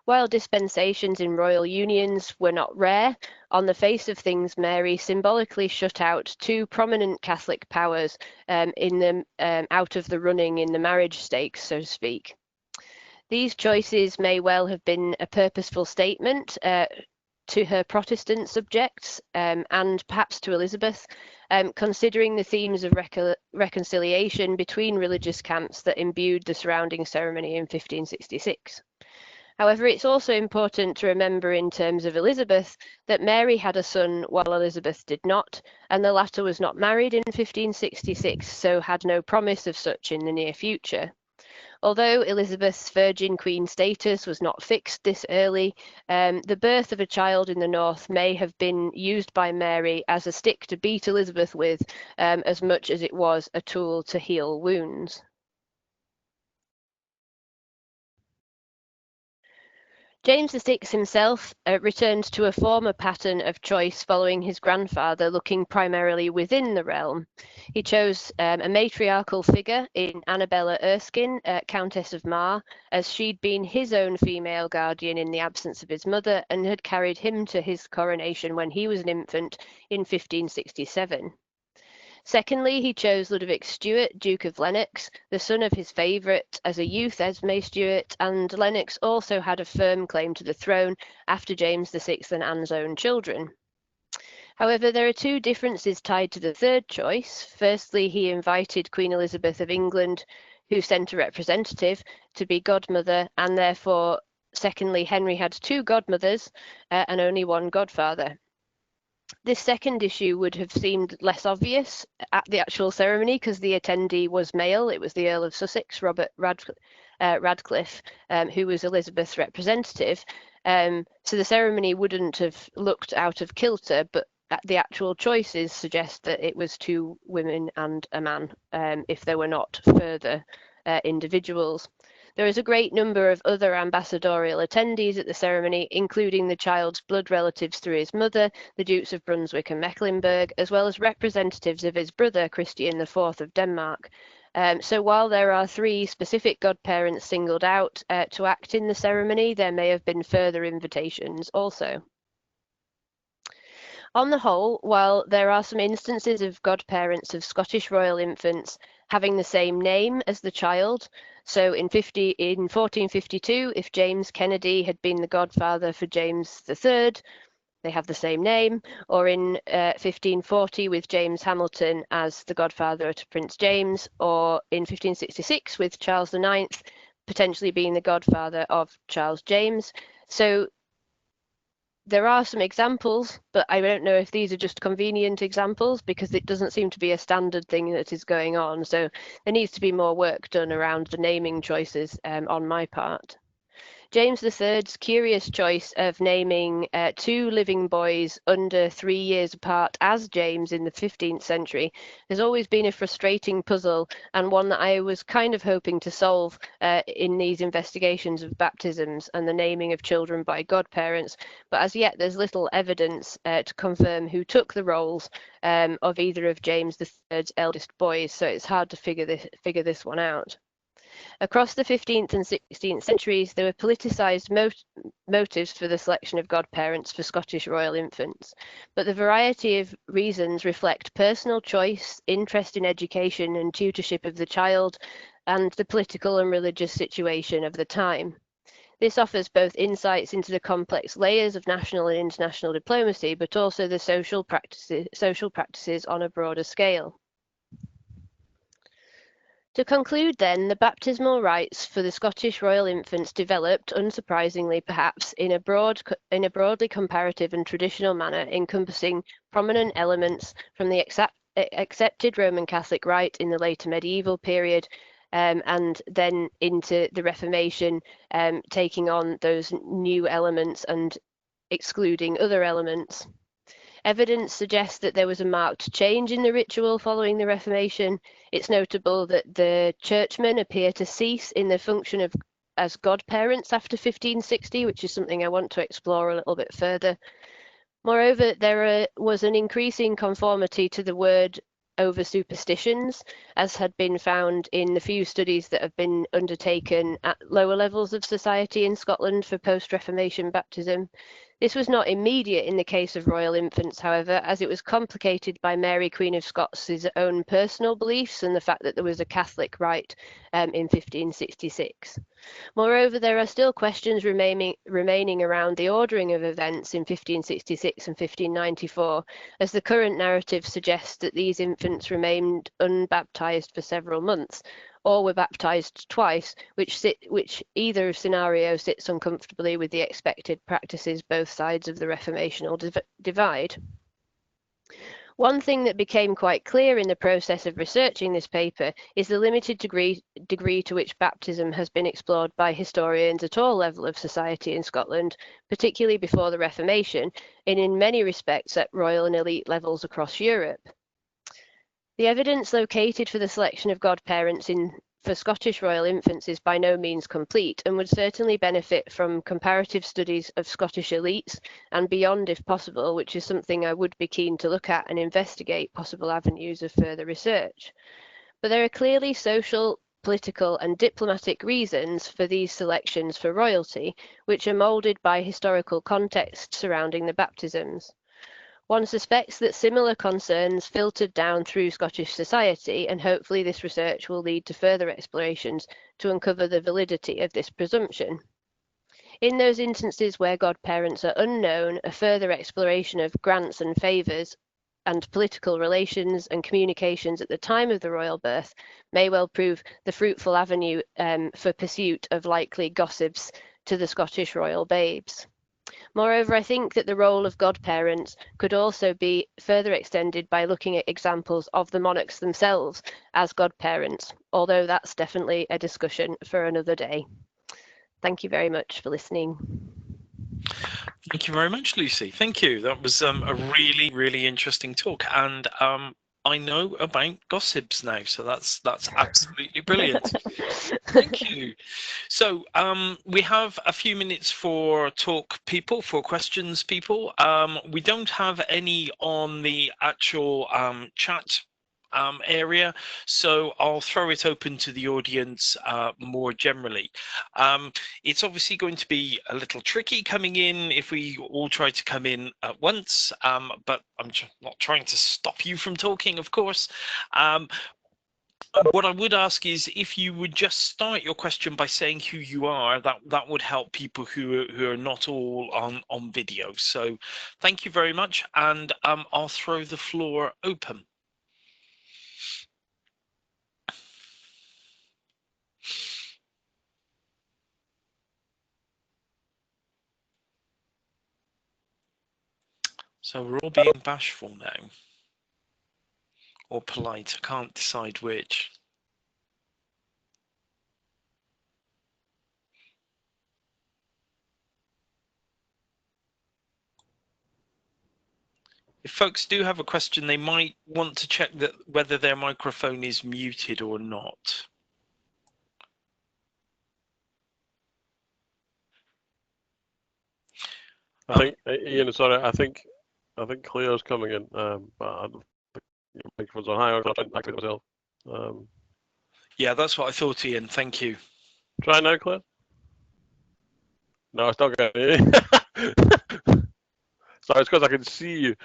While dispensations in royal unions were not rare, on the face of things, Mary symbolically shut out two prominent Catholic powers out of the running in the marriage stakes, so to speak. These choices may well have been a purposeful statement to her Protestant subjects and perhaps to Elizabeth, considering the themes of reconciliation between religious camps that imbued the surrounding ceremony in 1566. However, it's also important to remember in terms of Elizabeth that Mary had a son while Elizabeth did not, and the latter was not married in 1566, so had no promise of such in the near future. Although Elizabeth's Virgin Queen status was not fixed this early, the birth of a child in the north may have been used by Mary as a stick to beat Elizabeth with, as much as it was a tool to heal wounds. James VI himself returned to a former pattern of choice following his grandfather, looking primarily within the realm. He chose a matriarchal figure in Annabella Erskine, Countess of Mar, as she'd been his own female guardian in the absence of his mother and had carried him to his coronation when he was an infant in 1567. Secondly, he chose Ludovic Stuart, Duke of Lennox, the son of his favourite as a youth, Esme Stuart, and Lennox also had a firm claim to the throne after James VI and Anne's own children. However, there are two differences tied to the third choice. Firstly, he invited Queen Elizabeth of England, who sent a representative, to be godmother, and therefore, secondly, Henry had two godmothers and only one godfather. This second issue would have seemed less obvious at the actual ceremony because the attendee was male. It was the Earl of Sussex, Robert Radcliffe, who was Elizabeth's representative. So the ceremony wouldn't have looked out of kilter, but the actual choices suggest that it was two women and a man, if there were not further individuals. There is a great number of other ambassadorial attendees at the ceremony, including the child's blood relatives through his mother, the Dukes of Brunswick and Mecklenburg, as well as representatives of his brother, Christian IV of Denmark. So while there are three specific godparents singled out to act in the ceremony, there may have been further invitations also. On the whole, while there are some instances of godparents of Scottish royal infants having the same name as the child, so in 1452, if James Kennedy had been the godfather for James III, they have the same name, or in 1540 with James Hamilton as the godfather to Prince James, or in 1566 with Charles IX potentially being the godfather of Charles James. So there are some examples, but I don't know if these are just convenient examples because it doesn't seem to be a standard thing that is going on. So there needs to be more work done around the naming choices on my part. James III's curious choice of naming two living boys under 3 years apart as James in the 15th century has always been a frustrating puzzle, and one that I was kind of hoping to solve in these investigations of baptisms and the naming of children by godparents. But as yet, there's little evidence to confirm who took the roles of either of James III's eldest boys, so it's hard to figure this one out. Across the 15th and 16th centuries, there were politicised motives for the selection of godparents for Scottish royal infants, but the variety of reasons reflect personal choice, interest in education and tutorship of the child, and the political and religious situation of the time. This offers both insights into the complex layers of national and international diplomacy, but also the social practices on a broader scale. To conclude then, the baptismal rites for the Scottish royal infants developed, unsurprisingly perhaps, in a broadly comparative and traditional manner, encompassing prominent elements from the accepted Roman Catholic rite in the later medieval period, and then into the Reformation, taking on those new elements and excluding other elements. Evidence suggests that there was a marked change in the ritual following the Reformation. It's notable that the churchmen appear to cease in their function as godparents after 1560, which is something I want to explore a little bit further. Moreover, there was an increasing conformity to the word over superstitions, as had been found in the few studies that have been undertaken at lower levels of society in Scotland for post-Reformation baptism. This was not immediate in the case of royal infants, however, as it was complicated by Mary, Queen of Scots' own personal beliefs and the fact that there was a Catholic rite in 1566. Moreover, there are still questions remaining around the ordering of events in 1566 and 1594, as the current narrative suggests that these infants remained unbaptized for several months, or were baptized twice, which either scenario sits uncomfortably with the expected practices both sides of the reformational divide. One thing that became quite clear in the process of researching this paper is the limited degree to which baptism has been explored by historians at all levels of society in Scotland, particularly before the Reformation, and in many respects at royal and elite levels across Europe. The evidence located for the selection of godparents for Scottish royal infants is by no means complete, and would certainly benefit from comparative studies of Scottish elites and beyond if possible, which is something I would be keen to look at and investigate possible avenues of further research. But there are clearly social, political and diplomatic reasons for these selections for royalty, which are moulded by historical context surrounding the baptisms. One suspects that similar concerns filtered down through Scottish society, and hopefully this research will lead to further explorations to uncover the validity of this presumption. In those instances where godparents are unknown, a further exploration of grants and favours and political relations and communications at the time of the royal birth may well prove the fruitful avenue for pursuit of likely gossips to the Scottish royal babes. Moreover, I think that the role of godparents could also be further extended by looking at examples of the monarchs themselves as godparents, although that's definitely a discussion for another day. Thank you very much for listening. Thank you very much, Lucy. Thank you. That was a really, really interesting talk, and I know about Gossibs now, so that's absolutely brilliant. Thank you. So we have a few minutes for questions, people. We don't have any on the actual chat area, so I'll throw it open to the audience more generally. It's obviously going to be a little tricky coming in if we all try to come in at once, but I'm not trying to stop you from talking, of course. What I would ask is if you would just start your question by saying who you are, that would help people who are not all on video. So thank you very much, and I'll throw the floor open. So we're all being bashful now, or polite. I can't decide which. If folks do have a question, they might want to check that whether their microphone is muted or not. I think Ian, sorry, I think Cleo's coming in, but I don't think your microphone's on high. I'll try and activate myself. Yeah, that's what I thought, Ian. Thank you. Try now, Cleo. No, I still can't hear you. Sorry, it's because I can see you.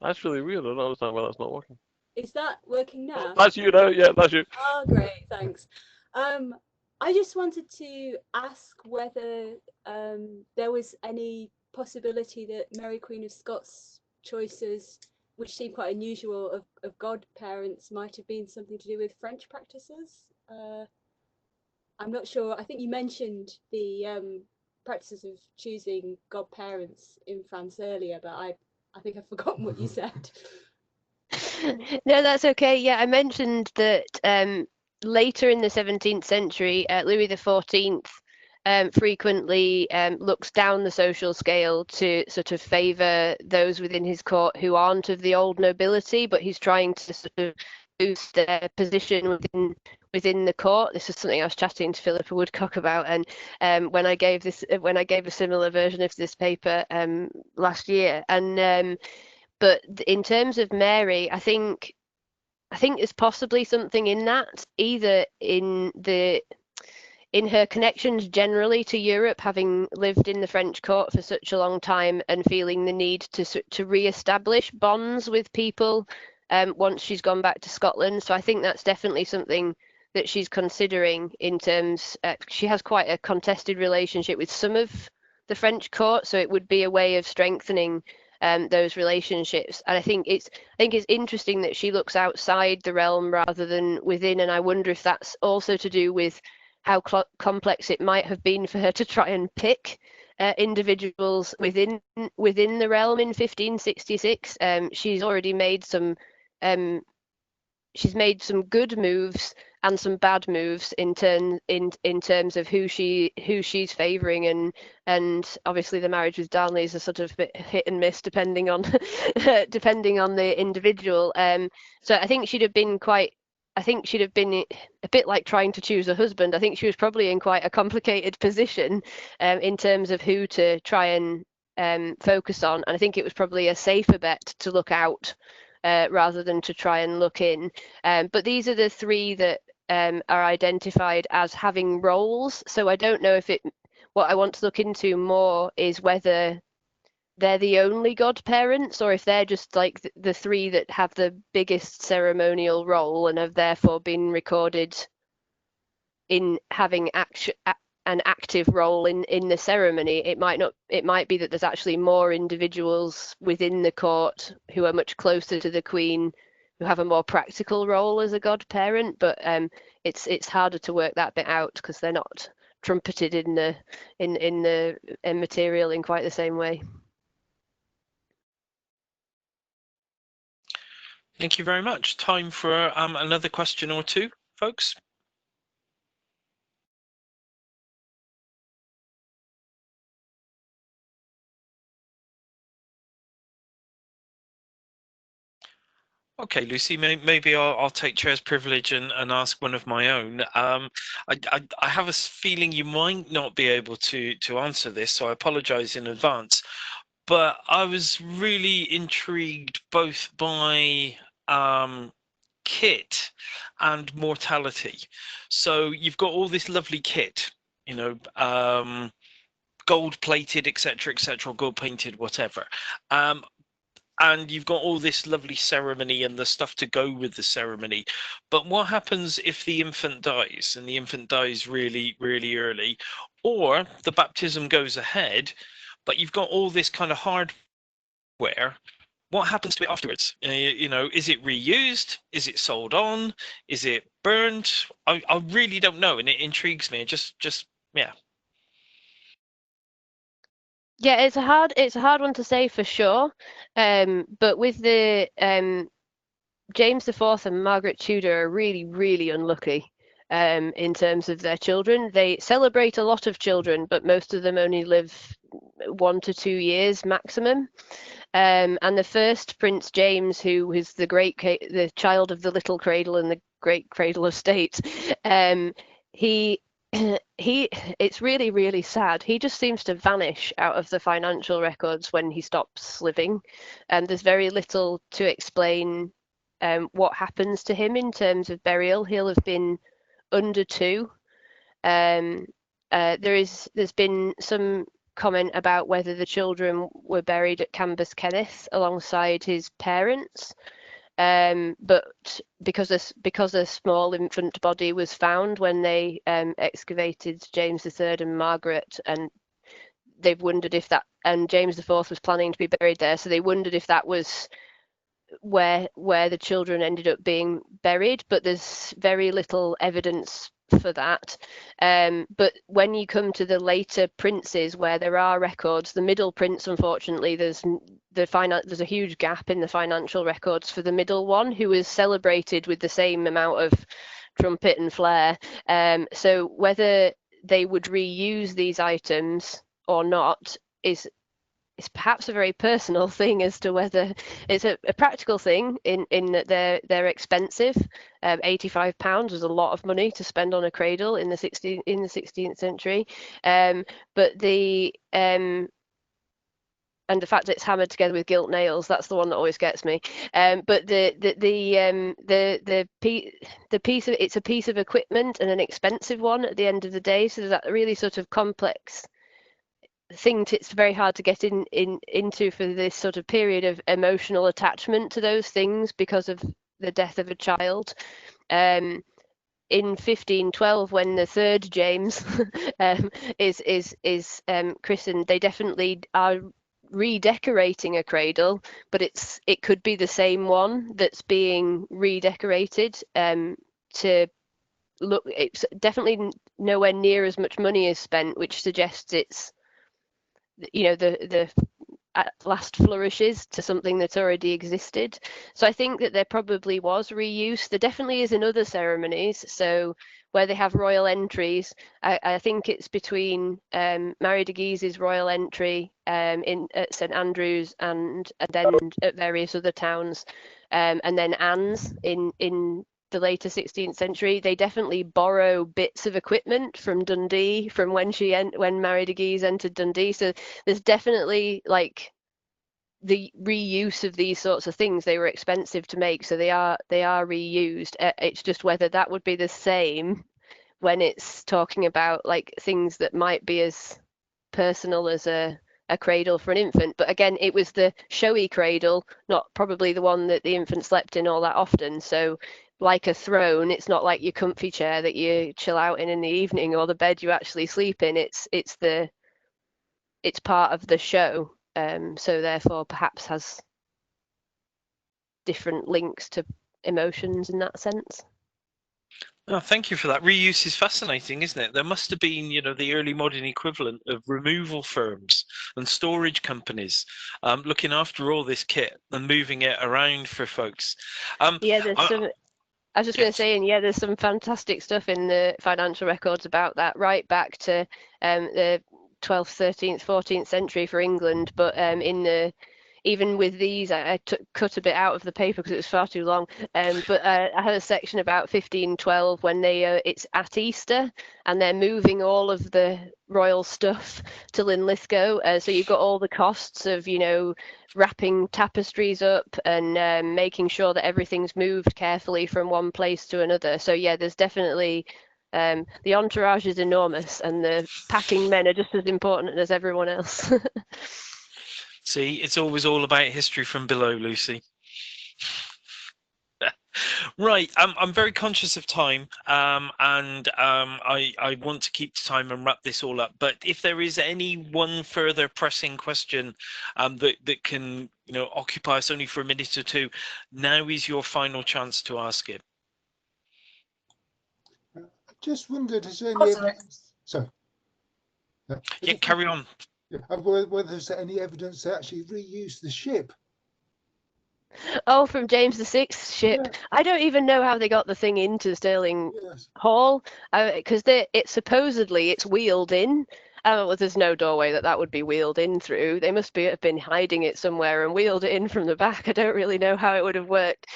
That's really weird. I don't understand why that's not working. Is that working now? That's you now. Yeah, that's you. Oh, great, thanks. I just wanted to ask whether there was any possibility that Mary Queen of Scots' choices, which seem quite unusual, of godparents might have been something to do with French practices. I'm not sure. I think you mentioned the practices of choosing godparents in France earlier, but I think I've forgotten what you said. No, that's okay. Yeah, I mentioned that later in the 17th century, Louis XIV frequently looks down the social scale to sort of favour those within his court who aren't of the old nobility, but he's trying to sort of boost their position within the court. This is something I was chatting to Philippa Woodcock about, and when I gave a similar version of this paper last year, and but in terms of Mary, I think there's possibly something in that, either in her connections generally to Europe, having lived in the French court for such a long time and feeling the need to re-establish bonds with people once she's gone back to Scotland. So I think that's definitely something that she's considering in terms. She has quite a contested relationship with some of the French court, so it would be a way of strengthening those relationships. And I think it's interesting that she looks outside the realm rather than within, and I wonder if that's also to do with how complex it might have been for her to try and pick individuals within the realm in 1566. She's already made some good moves and some bad moves in terms of who she's favouring, and obviously the marriage with Darnley is a sort of bit hit and miss depending on depending on the individual. So I think she'd have been a bit like trying to choose a husband. I think she was probably in quite a complicated position in terms of who to try and focus on, and I think it was probably a safer bet to look out rather than to try and look in. But these are the three that are identified as having roles. So I don't know if what I want to look into more is whether they're the only godparents or if they're just like the three that have the biggest ceremonial role and have therefore been recorded in having an active role in the ceremony. It might be that there's actually more individuals within the court who are much closer to the Queen who have a more practical role as a godparent, but it's harder to work that bit out because they're not trumpeted in the material in quite the same way. Thank you very much. Time for another question or two, folks. Okay, Lucy, maybe I'll take chair's privilege and ask one of my own. I have a feeling you might not be able to answer this, so I apologize in advance. But I was really intrigued both by kit and mortality. So you've got all this lovely kit, you know, gold plated, etc., gold painted, whatever. And you've got all this lovely ceremony and the stuff to go with the ceremony. But what happens if the infant dies, and the infant dies really, really early, or the baptism goes ahead, but you've got all this kind of hardware? What happens to it afterwards? You know, is it reused? Is it sold on? Is it burned? I really don't know, and it intrigues me. Just yeah. Yeah, it's a hard one to say for sure. But with the James IV and Margaret Tudor are really, really unlucky in terms of their children. They celebrate a lot of children, but most of them only live 1 to 2 years maximum. And the first Prince James, who was the child of the little cradle and the great cradle of state, he it's really, really sad. He just seems to vanish out of the financial records when he stops living, and there's very little to explain what happens to him in terms of burial. He'll have been under 2. There's been some comment about whether the children were buried at Cambus Kenneth alongside his parents, but because a small infant body was found when they excavated James III and Margaret, and they've wondered if that, and James IV was planning to be buried there, so they wondered if that was where the children ended up being buried, but there's very little evidence for that. But when you come to the later princes where there are records, the middle prince, unfortunately, there's a huge gap in the financial records for the middle one, who is celebrated with the same amount of trumpet and flair. So whether they would reuse these items or not is perhaps a very personal thing as to whether it's a practical thing in that they're expensive. £85 was a lot of money to spend on a cradle in the 16th century, but the and the fact that it's hammered together with gilt nails, that's the one that always gets me. But the piece of it's a piece of equipment, and an expensive one at the end of the day, so there's that really sort of complex thing it's very hard to get into for this sort of period of emotional attachment to those things because of the death of a child. In 1512, when the third James is christened, they definitely are redecorating a cradle, but it could be the same one that's being redecorated to look. It's definitely nowhere near as much money is spent, which suggests it's the last flourishes to something that already existed. So I think that there probably was reuse. There definitely is in other ceremonies. So where they have royal entries, I think it's between Marie de Guise's royal entry at St Andrews and then at various other towns, and then Anne's in the later 16th century. They definitely borrow bits of equipment from Dundee, from when Marie de Guise entered Dundee. So there's definitely like the reuse of these sorts of things. They were expensive to make, so they are reused. It's just whether that would be the same when it's talking about like things that might be as personal as a cradle for an infant. But again, it was the showy cradle, not probably the one that the infant slept in all that often. So like a throne, it's not like your comfy chair that you chill out in the evening, or the bed you actually sleep in. It's part of the show, so therefore perhaps has different links to emotions in that sense. Oh, thank you for that. Reuse is fascinating, isn't it? There must have been, the early modern equivalent of removal firms and storage companies looking after all this kit and moving it around for folks. Yeah, there's some. I was just going to say, and yeah, there's some fantastic stuff in the financial records about that, right back to the 12th, 13th, 14th century for England. But even with these, I cut a bit out of the paper because it was far too long. But I had a section about 1512 when it's at Easter and they're moving all of the royal stuff to Linlithgow. So you've got all the costs of, wrapping tapestries up and making sure that everything's moved carefully from one place to another. So yeah, there's definitely the entourage is enormous, and the packing men are just as important as everyone else. See, it's always all about history from below, Lucy. Right, I'm very conscious of time, and I want to keep to time and wrap this all up. But if there is any one further pressing question that can occupy us only for a minute or two, now is your final chance to ask it. I just wondered, is there any evidence? Sorry. Yeah, carry on. Whether there's any evidence they actually reused the ship? Oh, from James VI's ship. Yeah. I don't even know how they got the thing into Stirling Hall, because it's supposedly it's wheeled in. well, there's no doorway that would be wheeled in through. They must have been hiding it somewhere and wheeled it in from the back. I don't really know how it would have worked.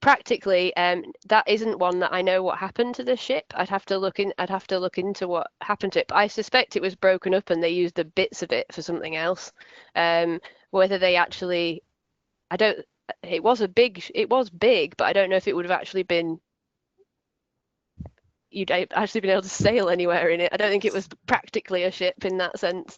Practically, that isn't one that I know what happened to the ship. I'd have to look into what happened to it. But I suspect it was broken up and they used the bits of it for something else. Whether they actually, I don't. It was big, but I don't know if it would have actually been. You'd actually been able to sail anywhere in it. I don't think it was practically a ship in that sense.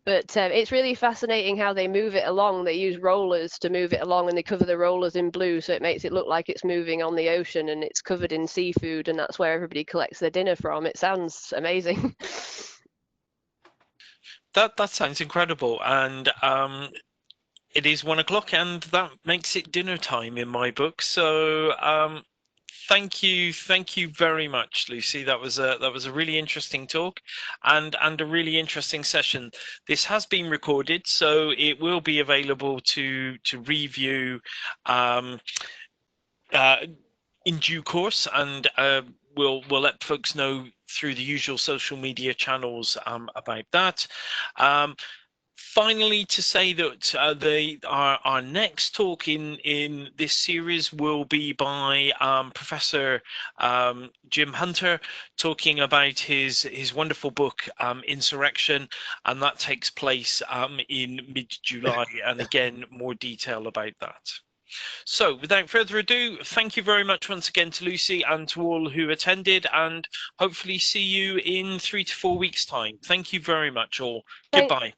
But it's really fascinating how they move it along. They use rollers to move it along, and they cover the rollers in blue, so it makes it look like it's moving on the ocean, and it's covered in seafood, and that's where everybody collects their dinner from. It sounds amazing. That sounds incredible, and it is 1 o'clock, and that makes it dinner time in my book. So thank you very much, Lucy. That was a really interesting talk, and a really interesting session. This has been recorded, so it will be available to review in due course, and we'll let folks know through the usual social media channels about that. Finally, to say that our next talk in this series will be by Professor Jim Hunter, talking about his wonderful book Insurrection, and that takes place in mid-July, and again more detail about that. So without further ado, thank you very much once again to Lucy and to all who attended, and hopefully see you in 3 to 4 weeks time. Thank you very much all. Goodbye.